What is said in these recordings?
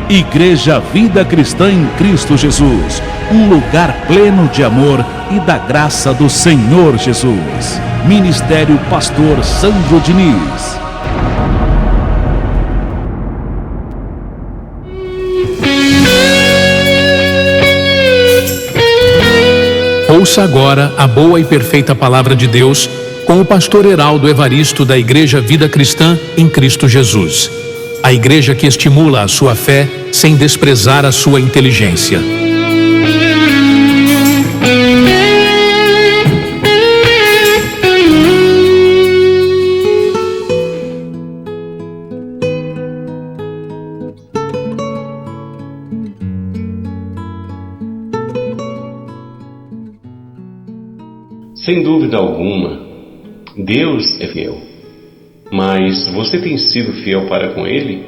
Igreja Vida Cristã em Cristo Jesus, um lugar pleno de amor e da graça do Senhor Jesus. Ministério Pastor Sandro Diniz. Ouça agora a boa e perfeita palavra de Deus com o pastor Heraldo Evaristo da Igreja Vida Cristã em Cristo Jesus. A igreja que estimula a sua fé sem desprezar a sua inteligência. Sem dúvida alguma, Deus é fiel. Mas você tem sido fiel para com Ele?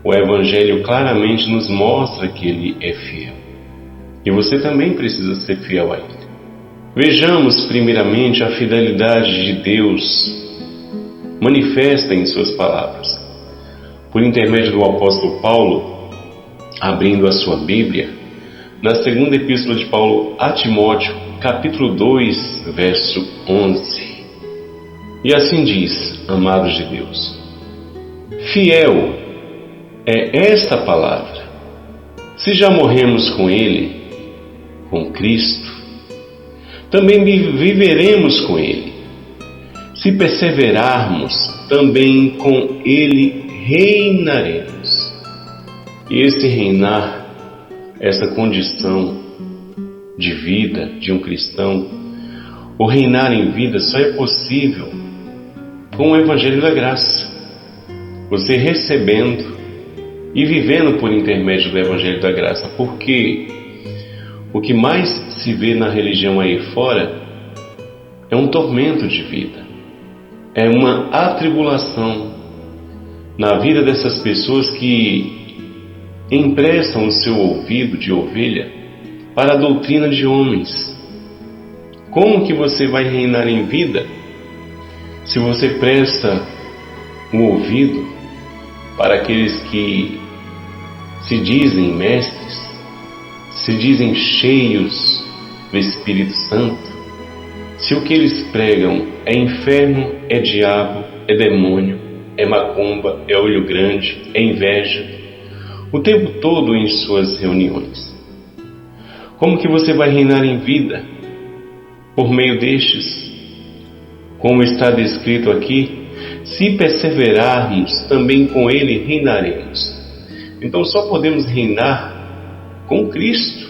O Evangelho claramente nos mostra que Ele é fiel. E você também precisa ser fiel a Ele. Vejamos primeiramente a fidelidade de Deus manifesta em suas palavras. Por intermédio do apóstolo Paulo, abrindo a sua Bíblia, na segunda epístola de Paulo a Timóteo, capítulo 2, verso 11. E assim diz, amados de Deus: fiel é esta palavra. Se já morremos com Ele, com Cristo, também viveremos com Ele. Se perseverarmos, também com Ele reinaremos. E esse reinar, essa condição de vida de um cristão, o reinar em vida só é possível com o Evangelho da Graça. Você recebendo e vivendo por intermédio do Evangelho da Graça. Porque o que mais se vê na religião aí fora é um tormento de vida. É uma atribulação na vida dessas pessoas que emprestam o seu ouvido de ovelha para a doutrina de homens. Como que você vai reinar em vida se você presta o ouvido para aqueles que se dizem mestres, se dizem cheios do Espírito Santo, se o que eles pregam é inferno, é diabo, é demônio, é macumba, é olho grande, é inveja, o tempo todo em suas reuniões? Como que você vai reinar em vida por meio destes? Como está descrito aqui, se perseverarmos, também com Ele reinaremos. Então só podemos reinar com Cristo,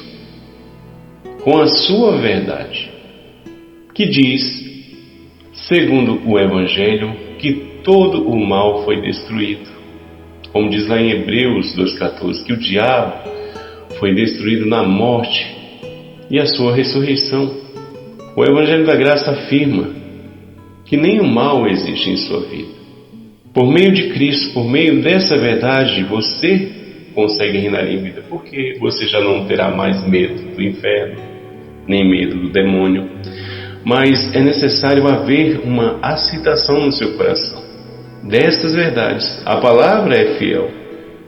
com a sua verdade, que diz, segundo o Evangelho, que todo o mal foi destruído. Como diz lá em Hebreus 2,14, que o diabo foi destruído na morte e a sua ressurreição. O Evangelho da Graça afirma que nenhum mal existe em sua vida. Por meio de Cristo, por meio dessa verdade, você consegue reinar em vida, porque você já não terá mais medo do inferno, nem medo do demônio. Mas é necessário haver uma aceitação no seu coração destas verdades. A palavra é fiel.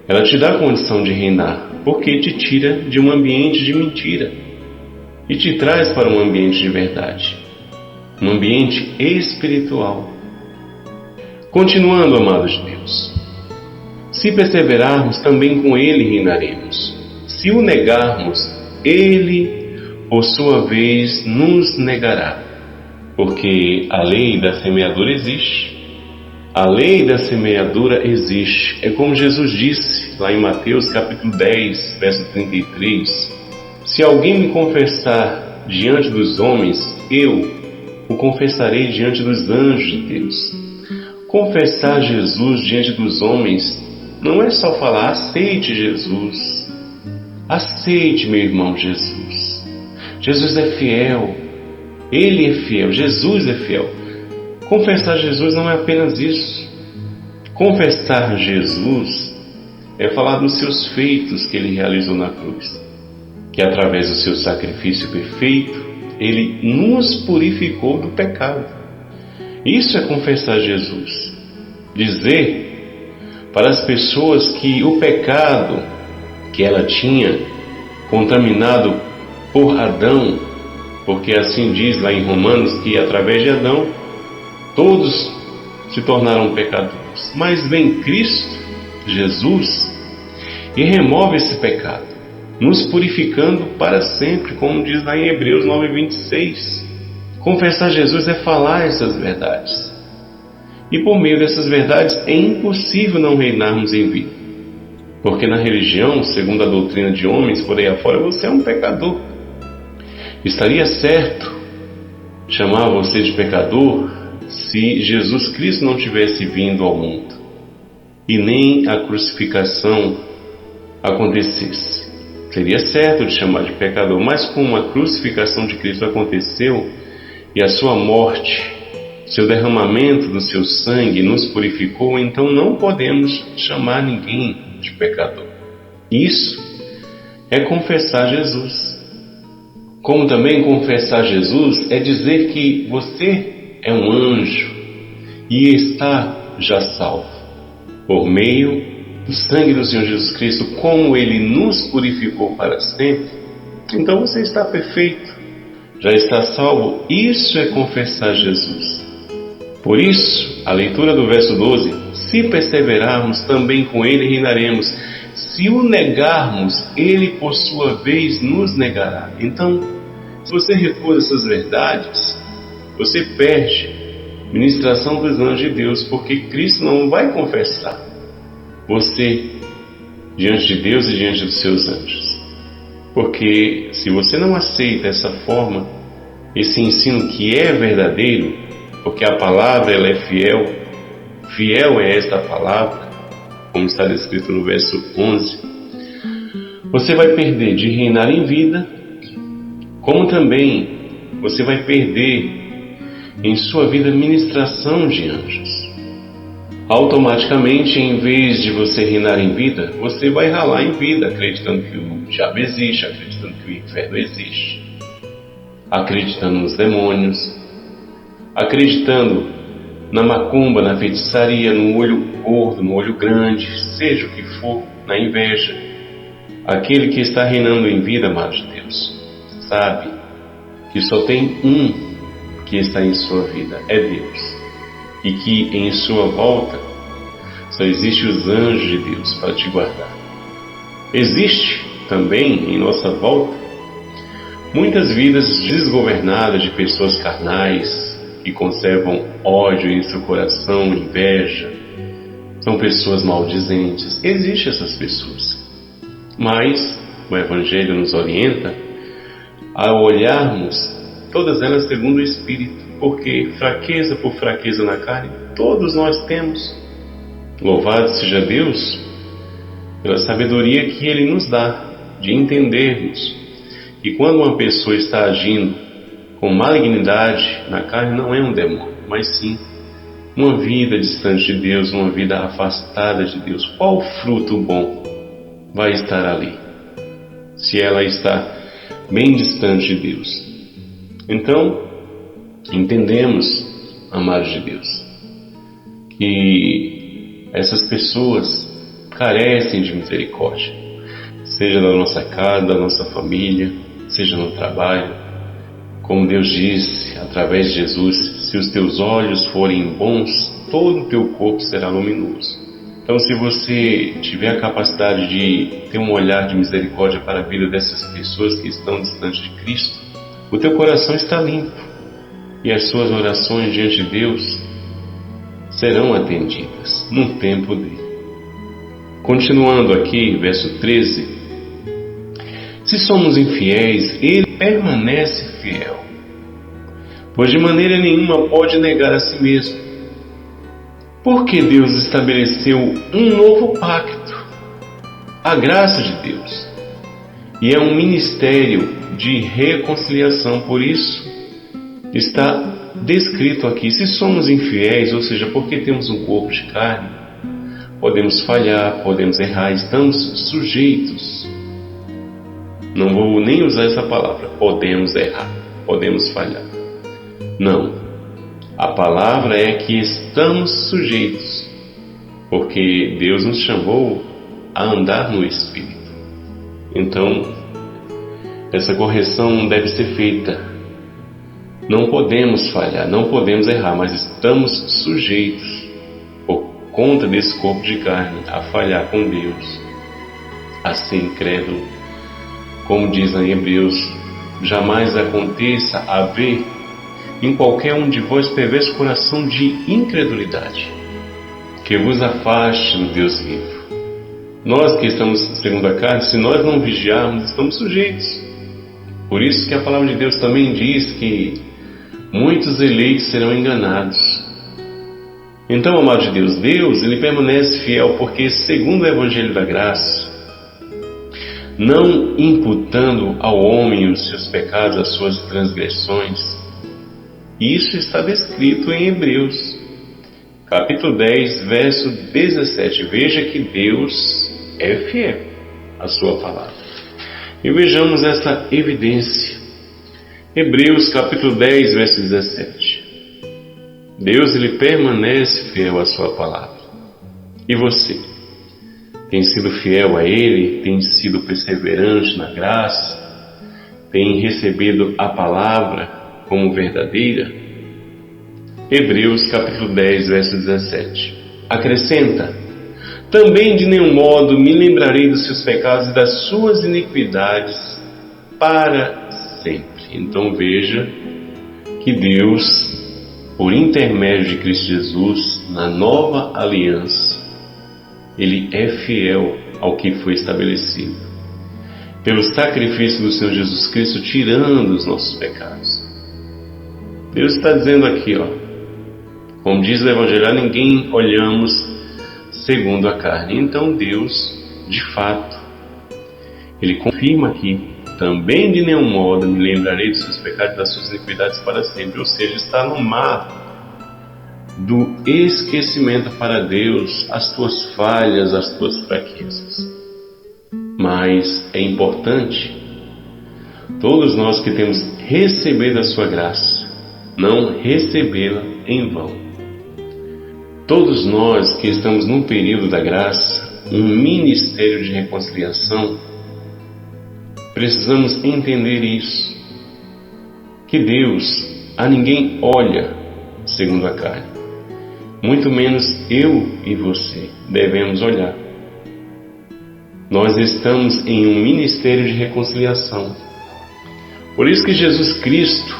Ela te dá a condição de reinar, porque te tira de um ambiente de mentira e te traz para um ambiente de verdade, um ambiente espiritual. Continuando, amados de Deus, se perseverarmos, também com Ele reinaremos. Se o negarmos, Ele, por sua vez, nos negará. Porque a lei da semeadura existe. A lei da semeadura existe. É como Jesus disse lá em Mateus capítulo 10, verso 33. Se alguém me confessar diante dos homens, eu o confessarei diante dos anjos de Deus. Confessar Jesus diante dos homens não é só falar, aceite Jesus. Aceite, meu irmão, Jesus. Jesus é fiel. Ele é fiel. Jesus é fiel. Confessar Jesus não é apenas isso. Confessar Jesus é falar dos seus feitos que Ele realizou na cruz. Que através do seu sacrifício perfeito, Ele nos purificou do pecado. Isso é confessar Jesus. Dizer para as pessoas que o pecado que ela tinha contaminado por Adão, porque assim diz lá em Romanos que através de Adão todos se tornaram pecadores. Mas vem Cristo, Jesus, e remove esse pecado, nos purificando para sempre, como diz lá em Hebreus 9:26. Confessar Jesus é falar essas verdades. E por meio dessas verdades é impossível não reinarmos em vida. Porque na religião, segundo a doutrina de homens por aí afora, você é um pecador. Estaria certo chamar você de pecador se Jesus Cristo não tivesse vindo ao mundo e nem a crucificação acontecesse. Seria certo de chamar de pecador, mas como a crucificação de Cristo aconteceu e a sua morte, seu derramamento do seu sangue nos purificou, então não podemos chamar ninguém de pecador. Isso é confessar Jesus. Como também confessar Jesus é dizer que você é um anjo e está já salvo por meio do sangue do Senhor Jesus Cristo, como Ele nos purificou para sempre. Então você está perfeito, já está salvo. Isso é confessar Jesus. Por isso, a leitura do verso 12: se perseverarmos, também com Ele reinaremos. Se o negarmos, Ele por sua vez nos negará. Então, se você recusa essas verdades, você perde a ministração dos anjos de Deus, porque Cristo não vai confessar você diante de Deus e diante dos seus anjos. Porque se você não aceita essa forma, esse ensino que é verdadeiro, porque a palavra ela é fiel, fiel é esta palavra, como está descrito no verso 11, você vai perder de reinar em vida, como também você vai perder em sua vida ministração de anjos. Automaticamente, em vez de você reinar em vida, você vai ralar em vida, acreditando que o diabo existe, acreditando que o inferno existe, acreditando nos demônios, acreditando na macumba, na feitiçaria, no olho gordo, no olho grande, seja o que for, na inveja. Aquele que está reinando em vida, amados de Deus, sabe que só tem um que está em sua vida, é Deus, e que em sua volta só existem os anjos de Deus para te guardar. Existe também em nossa volta muitas vidas desgovernadas de pessoas carnais que conservam ódio em seu coração, inveja, são pessoas maldizentes. Existem essas pessoas, mas o Evangelho nos orienta a olharmos todas elas segundo o Espírito, porque fraqueza por fraqueza na carne todos nós temos. Louvado seja Deus pela sabedoria que Ele nos dá de entendermos que quando uma pessoa está agindo com malignidade na carne, não é um demônio, mas sim uma vida distante de Deus, uma vida afastada de Deus. Qual fruto bom vai estar ali, se ela está bem distante de Deus? Então, entendemos, amados de Deus, que essas pessoas carecem de misericórdia, seja na nossa casa, da nossa família, seja no trabalho. Como Deus disse através de Jesus: se os teus olhos forem bons, todo o teu corpo será luminoso. Então, se você tiver a capacidade de ter um olhar de misericórdia para a vida dessas pessoas que estão distante de Cristo, o teu coração está limpo e as suas orações diante de Deus serão atendidas no tempo dele. Continuando aqui, verso 13: se somos infiéis, Ele permanece fiel, pois de maneira nenhuma pode negar a si mesmo. Porque Deus estabeleceu um novo pacto, a graça de Deus, e é um ministério de reconciliação. Por isso está descrito aqui: se somos infiéis, ou seja, porque temos um corpo de carne, podemos falhar, podemos errar, estamos sujeitos. Não vou nem usar essa palavra, podemos errar, podemos falhar. Não, a palavra é que estamos sujeitos, porque Deus nos chamou a andar no Espírito. Então, essa correção deve ser feita. Não podemos falhar, não podemos errar, mas estamos sujeitos, por conta desse corpo de carne, a falhar com Deus, a ser incrédulo. Como diz em Hebreus, jamais aconteça haver em qualquer um de vós perverso coração de incredulidade, que vos afaste do Deus vivo. Nós que estamos segundo a carne, se nós não vigiarmos, estamos sujeitos. Por isso que a palavra de Deus também diz que muitos eleitos serão enganados. Então, amado de Deus, Deus ele permanece fiel, porque segundo o Evangelho da Graça, não imputando ao homem os seus pecados, as suas transgressões, isso está descrito em Hebreus, capítulo 10, verso 17. Veja que Deus é fiel à sua palavra. E vejamos essa evidência. Hebreus capítulo 10, verso 17. Deus ele permanece fiel à sua palavra. E você? Tem sido fiel a Ele? Tem sido perseverante na graça? Tem recebido a palavra como verdadeira? Hebreus capítulo 10, verso 17. Acrescenta: também de nenhum modo me lembrarei dos seus pecados e das suas iniquidades para sempre. Então veja que Deus, por intermédio de Cristo Jesus, na nova aliança, Ele é fiel ao que foi estabelecido, pelo sacrifício do Senhor Jesus Cristo, tirando os nossos pecados. Deus está dizendo aqui, como diz o Evangelho, a ninguém olhamos segundo a carne. Então Deus, de fato, Ele confirma aqui: também de nenhum modo me lembrarei dos seus pecados e das suas iniquidades para sempre. Ou seja, está no mar do esquecimento para Deus as tuas falhas, as tuas fraquezas. Mas é importante, todos nós que temos recebido a sua graça, não recebê-la em vão. Todos nós que estamos num período da graça, um ministério de reconciliação, precisamos entender isso, que Deus a ninguém olha segundo a carne, muito menos eu e você devemos olhar. Nós estamos em um ministério de reconciliação. Por isso que Jesus Cristo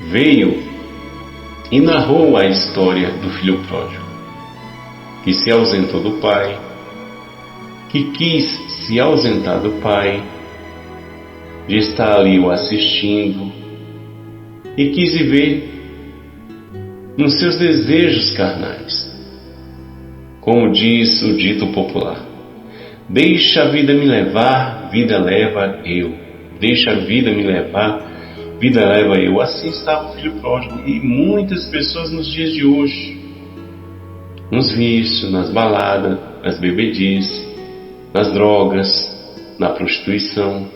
veio e narrou a história do filho pródigo, que se ausentou do pai, que quis se ausentar do pai, de estar ali o assistindo, e quis viver nos seus desejos carnais. Como diz o dito popular: deixa a vida me levar, vida leva eu. Deixa a vida me levar, vida leva eu. Assim estava o filho pródigo e muitas pessoas nos dias de hoje, nos vícios, nas baladas, nas bebedices, nas drogas, na prostituição.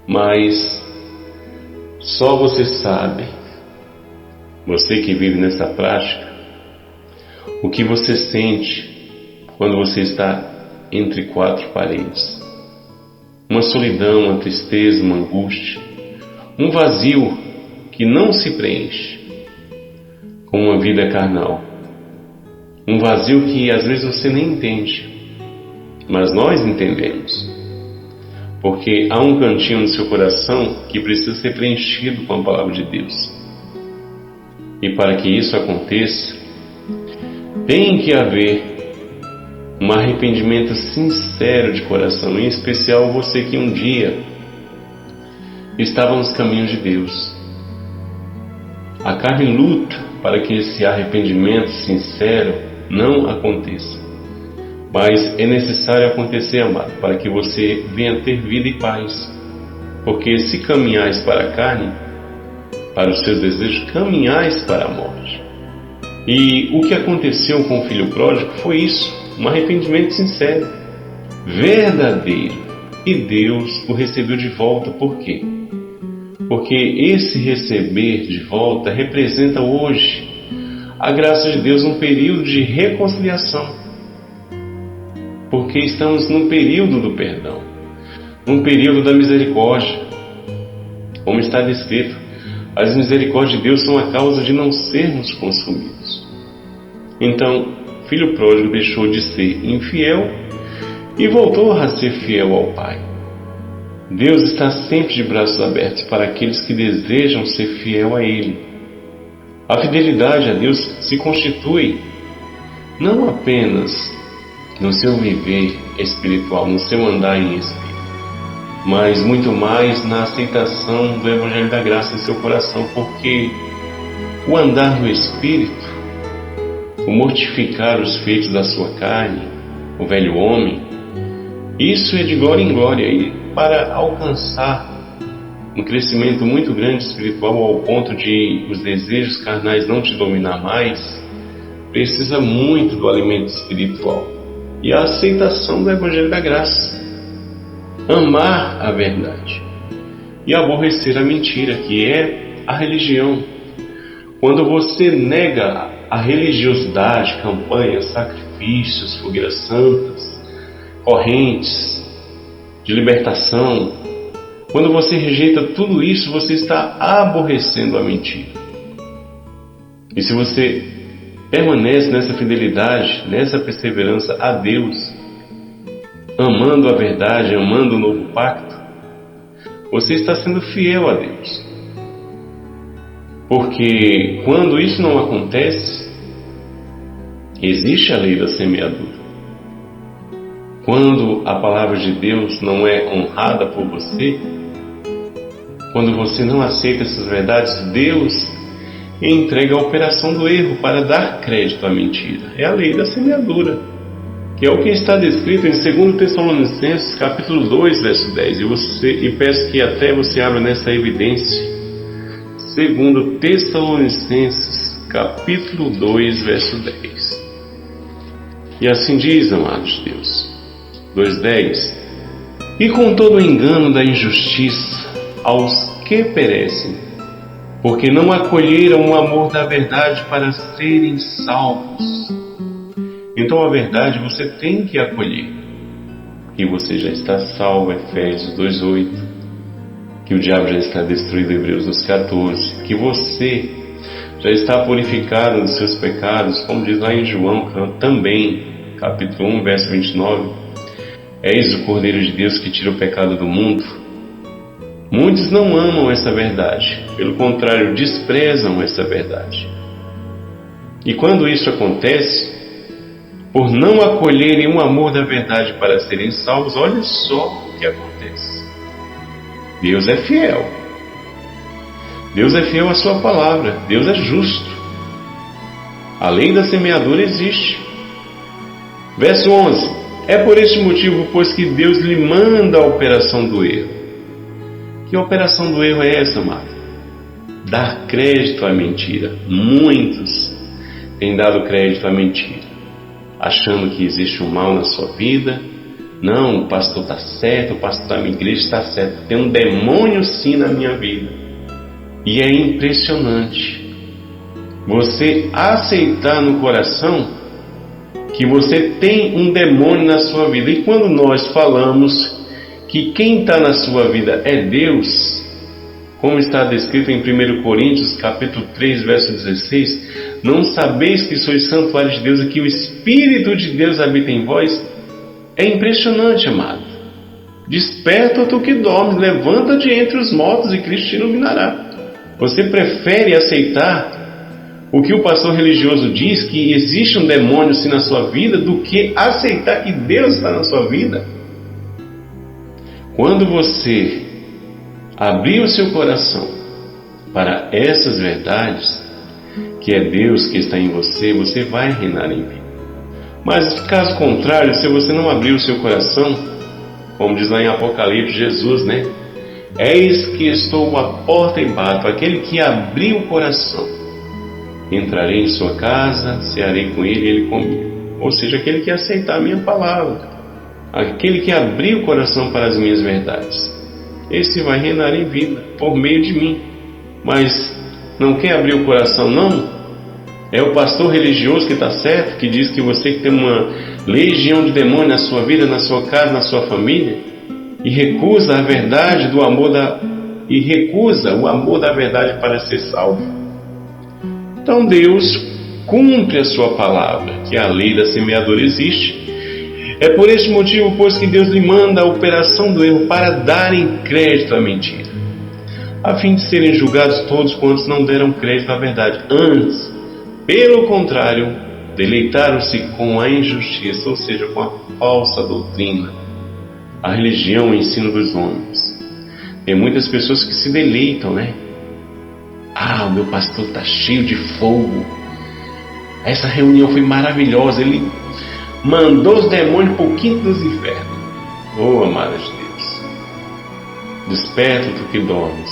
Mas só você sabe, você que vive nessa prática, o que você sente quando você está entre quatro paredes. Uma solidão, uma tristeza, uma angústia, um vazio que não se preenche com uma vida carnal. Um vazio que às vezes você nem entende, mas nós entendemos. Porque há um cantinho no seu coração que precisa ser preenchido com a palavra de Deus. E para que isso aconteça, tem que haver um arrependimento sincero de coração, em especial você que um dia estava nos caminhos de Deus. A carne luta para que esse arrependimento sincero não aconteça. Mas é necessário acontecer, amado, para que você venha ter vida e paz. Porque se caminhais para a carne, para os seus desejos, caminhais para a morte. E o que aconteceu com o filho pródigo foi isso, um arrependimento sincero, verdadeiro. E Deus o recebeu de volta. Por quê? Porque esse receber de volta representa hoje a graça de Deus, um período de reconciliação. porque estamos num período do perdão, num período da misericórdia. Como está descrito, as misericórdias de Deus são a causa de não sermos consumidos. Então, filho pródigo deixou de ser infiel e voltou a ser fiel ao Pai. Deus está sempre de braços abertos para aqueles que desejam ser fiel a Ele. A fidelidade a Deus se constitui não apenas no seu viver espiritual, no seu andar em espírito, mas muito mais na aceitação do Evangelho da Graça em seu coração, porque o andar no Espírito, o mortificar os feitos da sua carne, o velho homem, isso é de glória em glória, e para alcançar um crescimento muito grande espiritual ao ponto de os desejos carnais não te dominar mais, precisa muito do alimento espiritual e a aceitação do Evangelho da Graça. Amar a verdade e aborrecer a mentira, que é a religião. Quando você nega a religiosidade, campanhas, sacrifícios, fogueiras santas, correntes de libertação, quando você rejeita tudo isso, você está aborrecendo a mentira. E se você permanece nessa fidelidade, nessa perseverança a Deus, amando a verdade, amando o novo pacto, você está sendo fiel a Deus. Porque quando isso não acontece, existe a lei da semeadura. Quando a palavra de Deus não é honrada por você, quando você não aceita essas verdades, Deus entrega a operação do erro para dar crédito à mentira. É a lei da semeadura, que é o que está descrito em 2 Tessalonicenses, capítulo 2, verso 10. E peço que até você abra nessa evidência. 2 Tessalonicenses, capítulo 2, verso 10. E assim diz, amados de Deus, 2:10: E com todo o engano da injustiça aos que perecem, porque não acolheram o amor da verdade para serem salvos. Então a verdade você tem que acolher, que você já está salvo, Efésios 2:8, que o diabo já está destruído, Hebreus 2:14, que você já está purificado dos seus pecados, como diz lá em João também, capítulo 1, verso 29, eis o Cordeiro de Deus que tira o pecado do mundo. Muitos não amam essa verdade, pelo contrário, desprezam essa verdade. E quando isso acontece, por não acolherem o amor da verdade para serem salvos, olha só o que acontece. Deus é fiel. Deus é fiel à sua palavra. Deus é justo. A lei da semeadura existe. Verso 11: É por este motivo, pois, que Deus lhe manda a operação do erro. Que operação do erro é essa, amado? Dar crédito à mentira. Muitos têm dado crédito à mentira, achando que existe um mal na sua vida. Não, o pastor está certo, o pastor da minha igreja está certo. Tem um demônio sim na minha vida. E é impressionante você aceitar no coração que você tem um demônio na sua vida. E quando nós falamos que quem está na sua vida é Deus, como está descrito em 1 Coríntios, capítulo 3, verso 16, não sabeis que sois santuário de Deus e que o Espírito de Deus habita em vós? É impressionante, amado. Desperta tu que dormes, levanta-te entre os mortos e Cristo te iluminará. Você prefere aceitar o que o pastor religioso diz, que existe um demônio sim na sua vida, do que aceitar que Deus está na sua vida? Quando você abrir o seu coração para essas verdades, que é Deus que está em você, você vai reinar em vida. Mas caso contrário, se você não abrir o seu coração, como diz lá em Apocalipse Jesus, né? Eis que estou à porta e bato. Aquele que abrir o coração, entrarei em sua casa, cearei com ele e ele comigo. Ou seja, aquele que aceitar a minha palavra, aquele que abrir o coração para as minhas verdades, esse vai reinar em vida por meio de mim. Mas não quer abrir o coração, não? É o pastor religioso que está certo, que diz que você tem uma legião de demônios na sua vida, na sua casa, na sua família, e recusa a verdade do amor e recusa o amor da verdade para ser salvo. Então Deus cumpre a sua palavra, que a lei da semeadura existe. É por este motivo, pois, que Deus lhe manda a operação do erro para darem crédito à mentira, a fim de serem julgados todos quantos não deram crédito à verdade. Antes, pelo contrário, deleitaram-se com a injustiça, ou seja, com a falsa doutrina, a religião, o ensino dos homens. Tem muitas pessoas que se deleitam, né? Ah, o meu pastor está cheio de fogo. Essa reunião foi maravilhosa. Ele mandou os demônios para o quinto dos infernos. Oh, amada de Deus, desperta tu que dormes.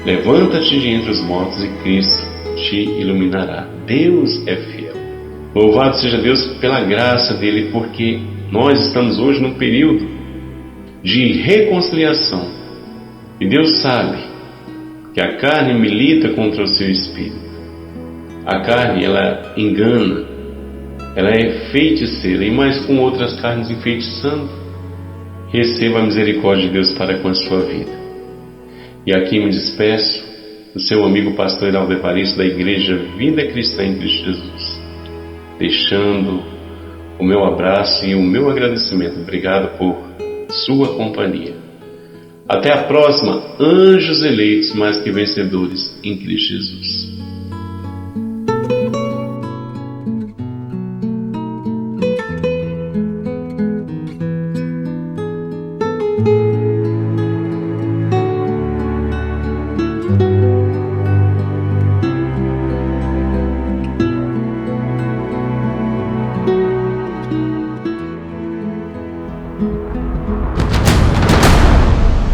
Levanta-te de entre os mortos e Cristo te iluminará. Deus é fiel. Louvado seja Deus pela graça dele, porque nós estamos hoje num período de reconciliação. E Deus sabe que a carne milita contra o seu espírito. A carne, ela engana, ela é feiticeira, e mais com outras carnes enfeitiçando. Receba a misericórdia de Deus para com a sua vida. E aqui me despeço do seu amigo pastor Heraldo Evaristo, da Igreja Vida Cristã em Cristo Jesus, deixando o meu abraço e o meu agradecimento. Obrigado por sua companhia. Até a próxima, anjos eleitos mais que vencedores em Cristo Jesus.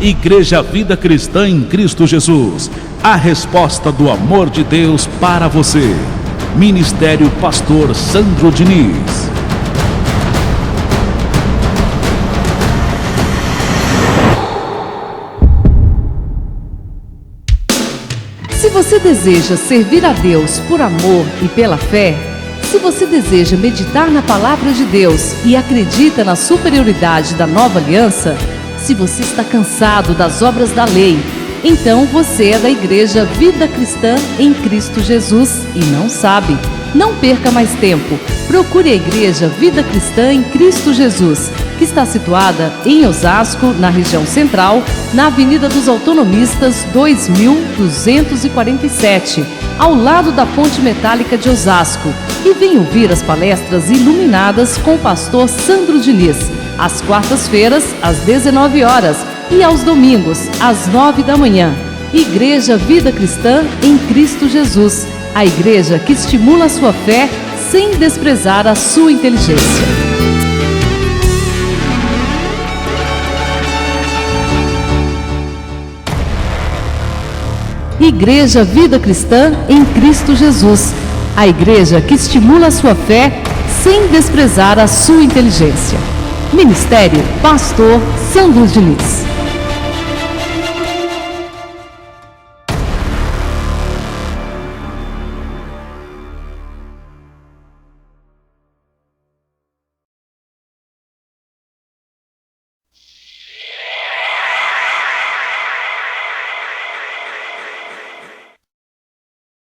Igreja Vida Cristã em Cristo Jesus, a resposta do amor de Deus para você. Ministério Pastor Sandro Diniz. Se você deseja servir a Deus por amor e pela fé, se você deseja meditar na palavra de Deus e acredita na superioridade da nova aliança, se você está cansado das obras da lei, então você é da Igreja Vida Cristã em Cristo Jesus e não sabe. Não perca mais tempo. Procure a Igreja Vida Cristã em Cristo Jesus, que está situada em Osasco, na região central, na Avenida dos Autonomistas 2247, ao lado da Ponte Metálica de Osasco. E venha ouvir as palestras iluminadas com o pastor Sandro Diniz, às quartas-feiras, às 19 horas e aos domingos, às 9 da manhã. Igreja Vida Cristã em Cristo Jesus, a igreja que estimula a sua fé sem desprezar a sua inteligência. Igreja Vida Cristã em Cristo Jesus, a igreja que estimula a sua fé sem desprezar a sua inteligência. Ministério Pastor Sandro Diniz.